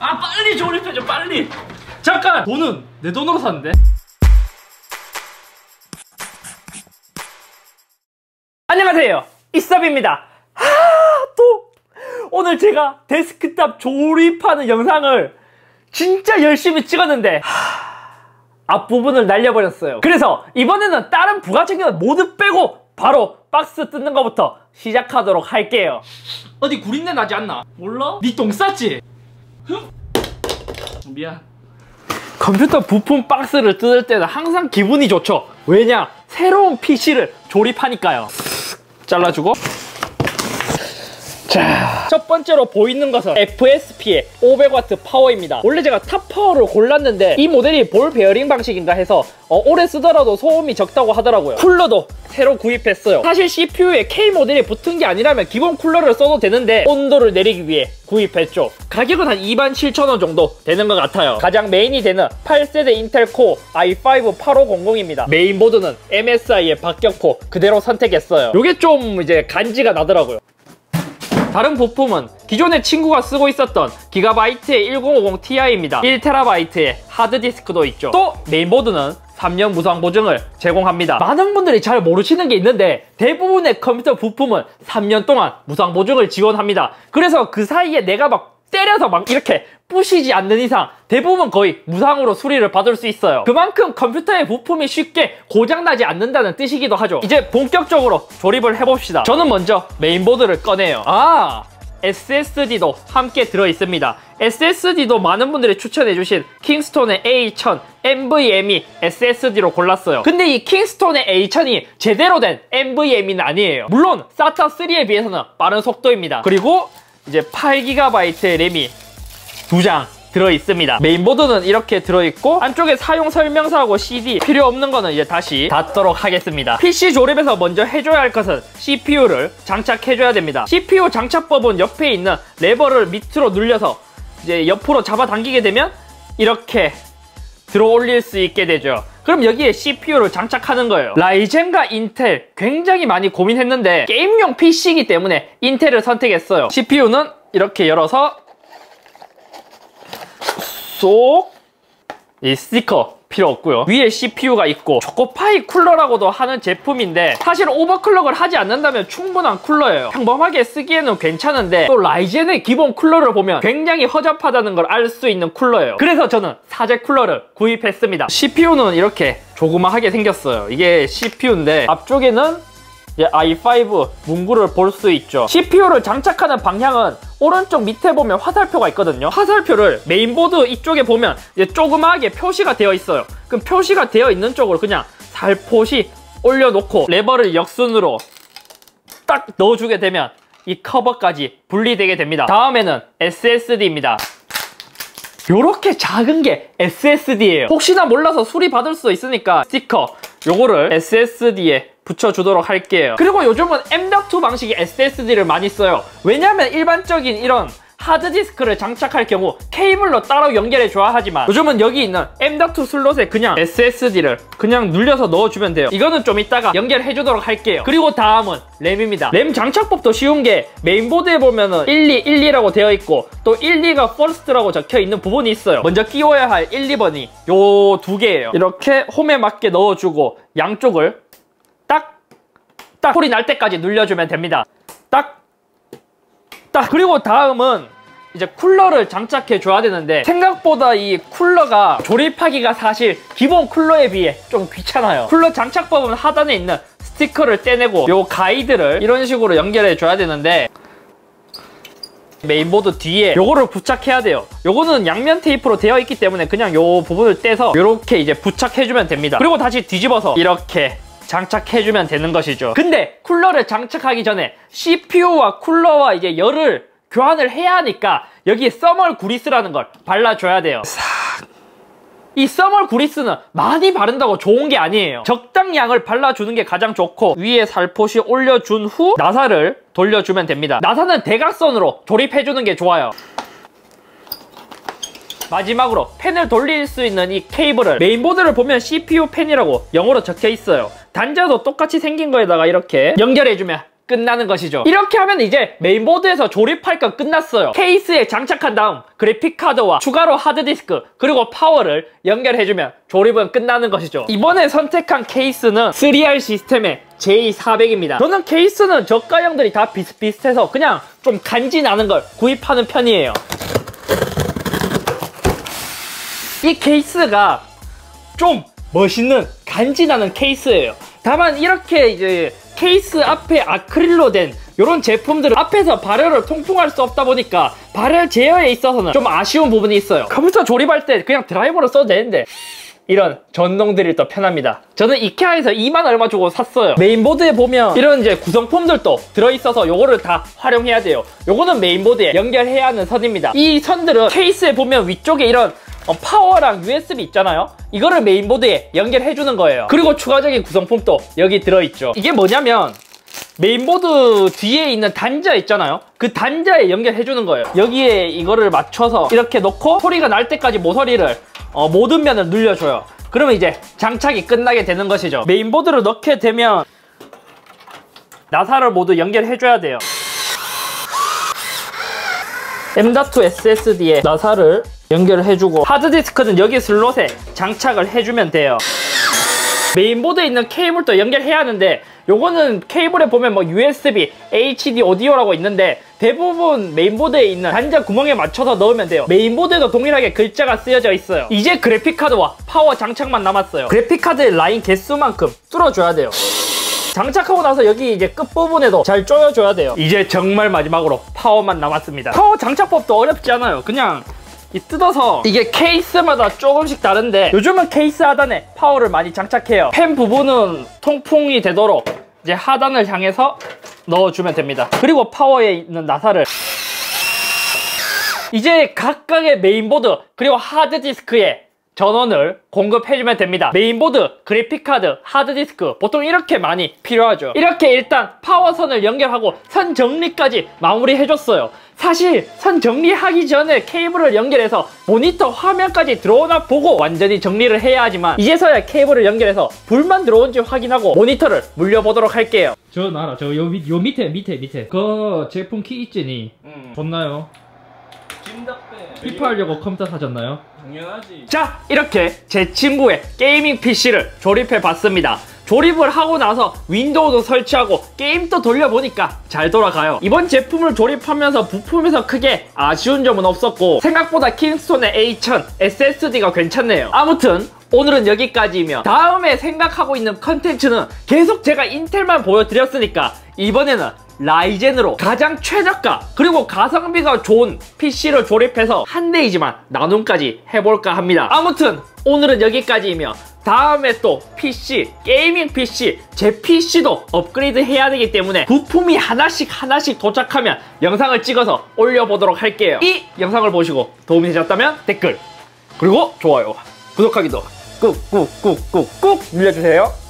아 빨리 조립해줘 빨리. 잠깐! 돈은 내 돈으로 샀는데? 안녕하세요, 이섭입니다. 또 오늘 제가 데스크탑 조립하는 영상을 진짜 열심히 찍었는데 앞부분을 날려버렸어요. 그래서 이번에는 다른 부가적인 모두 빼고 바로 박스 뜯는 것부터 시작하도록 할게요. 어디 구린내 나지 않나? 몰라? 니 똥 쌌지? 미안. 컴퓨터 부품 박스를 뜯을 때는 항상 기분이 좋죠. 왜냐? 새로운 PC를 조립하니까요. 잘라주고. 자, 첫 번째로 보이는 것은 FSP의 500W 파워입니다. 원래 제가 탑 파워를 골랐는데 이 모델이 볼 베어링 방식인가 해서 오래 쓰더라도 소음이 적다고 하더라고요. 쿨러도 새로 구입했어요. 사실 CPU에 K 모델이 붙은 게 아니라면 기본 쿨러를 써도 되는데 온도를 내리기 위해 구입했죠. 가격은 한 27,000원 정도 되는 것 같아요. 가장 메인이 되는 8세대 인텔 코어 i5 8500입니다. 메인보드는 MSI의 박격포 그대로 선택했어요. 요게 좀 이제 간지가 나더라고요. 다른 부품은 기존에 친구가 쓰고 있었던 기가바이트의 1050ti입니다. 1TB의 하드디스크도 있죠. 또 메인보드는 3년 무상 보증을 제공합니다. 많은 분들이 잘 모르시는 게 있는데 대부분의 컴퓨터 부품은 3년 동안 무상 보증을 지원합니다. 그래서 그 사이에 내가 막 때려서 막 이렇게 부시지 않는 이상 대부분 거의 무상으로 수리를 받을 수 있어요. 그만큼 컴퓨터의 부품이 쉽게 고장나지 않는다는 뜻이기도 하죠. 이제 본격적으로 조립을 해봅시다. 저는 먼저 메인보드를 꺼내요. SSD도 함께 들어있습니다. SSD도 많은 분들이 추천해주신 킹스톤의 A1000 NVMe SSD로 골랐어요. 근데 이 킹스톤의 A1000이 제대로 된 NVMe는 아니에요. 물론 SATA3에 비해서는 빠른 속도입니다. 그리고 이제 8GB의 램이 2장 들어있습니다. 메인보드는 이렇게 들어있고 안쪽에 사용 설명서하고 CD 필요 없는 거는 이제 다시 닫도록 하겠습니다. PC 조립에서 먼저 해줘야 할 것은 CPU를 장착해줘야 됩니다. CPU 장착법은 옆에 있는 레버를 밑으로 눌려서 이제 옆으로 잡아당기게 되면 이렇게 들어 올릴 수 있게 되죠. 그럼 여기에 CPU를 장착하는 거예요. 라이젠과 인텔 굉장히 많이 고민했는데 게임용 PC이기 때문에 인텔을 선택했어요. CPU는 이렇게 열어서 쏙, 이 스티커 필요 없고요. 위에 CPU가 있고 초코파이 쿨러라고도 하는 제품인데 사실 오버클럭을 하지 않는다면 충분한 쿨러예요. 평범하게 쓰기에는 괜찮은데 또 라이젠의 기본 쿨러를 보면 굉장히 허접하다는 걸 알 수 있는 쿨러예요. 그래서 저는 사제 쿨러를 구입했습니다. CPU는 이렇게 조그마하게 생겼어요. 이게 CPU인데 앞쪽에는 이제 i5 문구를 볼 수 있죠. CPU를 장착하는 방향은 오른쪽 밑에 보면 화살표가 있거든요. 화살표를 메인보드 이쪽에 보면 이제 조그마하게 표시가 되어 있어요. 그럼 표시가 되어 있는 쪽으로 그냥 살포시 올려놓고 레버를 역순으로 딱 넣어주게 되면 이 커버까지 분리되게 됩니다. 다음에는 SSD입니다. 요렇게 작은 게 SSD예요. 혹시나 몰라서 수리 받을 수 있으니까 스티커 요거를 SSD에 붙여주도록 할게요. 그리고 요즘은 M.2 방식의 SSD를 많이 써요. 왜냐면 일반적인 이런 하드디스크를 장착할 경우 케이블로 따로 연결해줘야 하지만 요즘은 여기 있는 M.2 슬롯에 그냥 SSD를 그냥 눌려서 넣어주면 돼요. 이거는 좀 이따가 연결해주도록 할게요. 그리고 다음은 램입니다. 램 장착법도 쉬운 게 메인보드에 보면은 1212라고 되어 있고 또 12가 퍼스트라고 적혀있는 부분이 있어요. 먼저 끼워야 할 1, 2번이 요 두 개예요. 이렇게 홈에 맞게 넣어주고 양쪽을 딱 소리 날 때까지 눌려주면 됩니다. 딱. 그리고 다음은 이제 쿨러를 장착해 줘야 되는데 생각보다 이 쿨러가 조립하기가 사실 기본 쿨러에 비해 좀 귀찮아요. 쿨러 장착법은 하단에 있는 스티커를 떼내고 요 가이드를 이런 식으로 연결해 줘야 되는데 메인보드 뒤에 요거를 부착해야 돼요. 요거는 양면 테이프로 되어 있기 때문에 그냥 요 부분을 떼서 요렇게 이제 부착해 주면 됩니다. 그리고 다시 뒤집어서 이렇게 장착해주면 되는 것이죠. 근데 쿨러를 장착하기 전에 CPU와 쿨러와 이제 열을 교환을 해야 하니까 여기에 써멀 그리스라는 걸 발라줘야 돼요. 이 써멀 그리스는 많이 바른다고 좋은 게 아니에요. 적당량을 발라주는 게 가장 좋고 위에 살포시 올려준 후 나사를 돌려주면 됩니다. 나사는 대각선으로 조립해주는 게 좋아요. 마지막으로 팬을 돌릴 수 있는 이 케이블을 메인보드를 보면 CPU 팬이라고 영어로 적혀 있어요. 단자도 똑같이 생긴 거에다가 이렇게 연결해주면 끝나는 것이죠. 이렇게 하면 이제 메인보드에서 조립할 건 끝났어요. 케이스에 장착한 다음 그래픽카드와 추가로 하드디스크 그리고 파워를 연결해주면 조립은 끝나는 것이죠. 이번에 선택한 케이스는 3R 시스템의 J400입니다. 저는 케이스는 저가형들이 다 비슷비슷해서 그냥 좀 간지 나는 걸 구입하는 편이에요. 이 케이스가 좀 멋있는 간지 나는 케이스예요. 다만 이렇게 이제 케이스 앞에 아크릴로 된 이런 제품들은 앞에서 발열을 통풍할 수 없다 보니까 발열 제어에 있어서는 좀 아쉬운 부분이 있어요. 컴퓨터 조립할 때 그냥 드라이버로 써도 되는데 이런 전동들이 더 편합니다. 저는 이케아에서 2만 얼마 주고 샀어요. 메인보드에 보면 이런 이제 구성품들도 들어있어서 요거를 다 활용해야 돼요. 요거는 메인보드에 연결해야 하는 선입니다. 이 선들은 케이스에 보면 위쪽에 이런 파워랑 USB 있잖아요. 이거를 메인보드에 연결해주는 거예요. 그리고 추가적인 구성품도 여기 들어있죠. 이게 뭐냐면 메인보드 뒤에 있는 단자 있잖아요. 그 단자에 연결해주는 거예요. 여기에 이거를 맞춰서 이렇게 놓고 소리가 날 때까지 모서리를 모든 면을 눌려줘요. 그러면 이제 장착이 끝나게 되는 것이죠. 메인보드를 넣게 되면 나사를 모두 연결해줘야 돼요. M.2 SSD에 나사를 연결해주고 하드디스크는 여기 슬롯에 장착을 해주면 돼요. 메인보드에 있는 케이블도 연결해야 하는데 요거는 케이블에 보면 뭐 USB, HD 오디오라고 있는데 대부분 메인보드에 있는 단자 구멍에 맞춰서 넣으면 돼요. 메인보드에도 동일하게 글자가 쓰여져 있어요. 이제 그래픽카드와 파워 장착만 남았어요. 그래픽카드의 라인 개수만큼 뚫어줘야 돼요. 장착하고 나서 여기 이제 끝부분에도 잘 조여줘야 돼요. 이제 정말 마지막으로 파워만 남았습니다. 파워 장착법도 어렵지 않아요. 그냥 뜯어서 이게 케이스마다 조금씩 다른데 요즘은 케이스 하단에 파워를 많이 장착해요. 펜 부분은 통풍이 되도록 이제 하단을 향해서 넣어주면 됩니다. 그리고 파워에 있는 나사를 이제 각각의 메인보드 그리고 하드디스크에 전원을 공급해주면 됩니다. 메인보드, 그래픽카드, 하드디스크 보통 이렇게 많이 필요하죠. 이렇게 일단 파워선을 연결하고 선 정리까지 마무리해줬어요. 사실 선 정리하기 전에 케이블을 연결해서 모니터 화면까지 들어오나 보고 완전히 정리를 해야 하지만 이제서야 케이블을 연결해서 불만 들어온지 확인하고 모니터를 물려보도록 할게요. 저 알아. 저 요 밑에 그 제품 키 있지니 좋나요? 피파하려고 컴퓨터 사셨나요? 당연하지. 자, 이렇게 제 친구의 게이밍 PC를 조립해 봤습니다. 조립을 하고 나서 윈도우도 설치하고 게임도 돌려보니까 잘 돌아가요. 이번 제품을 조립하면서 부품에서 크게 아쉬운 점은 없었고 생각보다 킹스톤의 A1000 SSD가 괜찮네요. 아무튼 오늘은 여기까지이며 다음에 생각하고 있는 컨텐츠는 계속 제가 인텔만 보여드렸으니까 이번에는 라이젠으로 가장 최저가 그리고 가성비가 좋은 PC를 조립해서 한 대이지만 나눔까지 해볼까 합니다. 아무튼 오늘은 여기까지이며 다음에 또 PC, 게이밍 PC, 제 PC도 업그레이드 해야 되기 때문에 부품이 하나씩 도착하면 영상을 찍어서 올려보도록 할게요. 이 영상을 보시고 도움이 되셨다면 댓글 그리고 좋아요, 구독하기도 꾹꾹꾹꾹꾹 눌러주세요.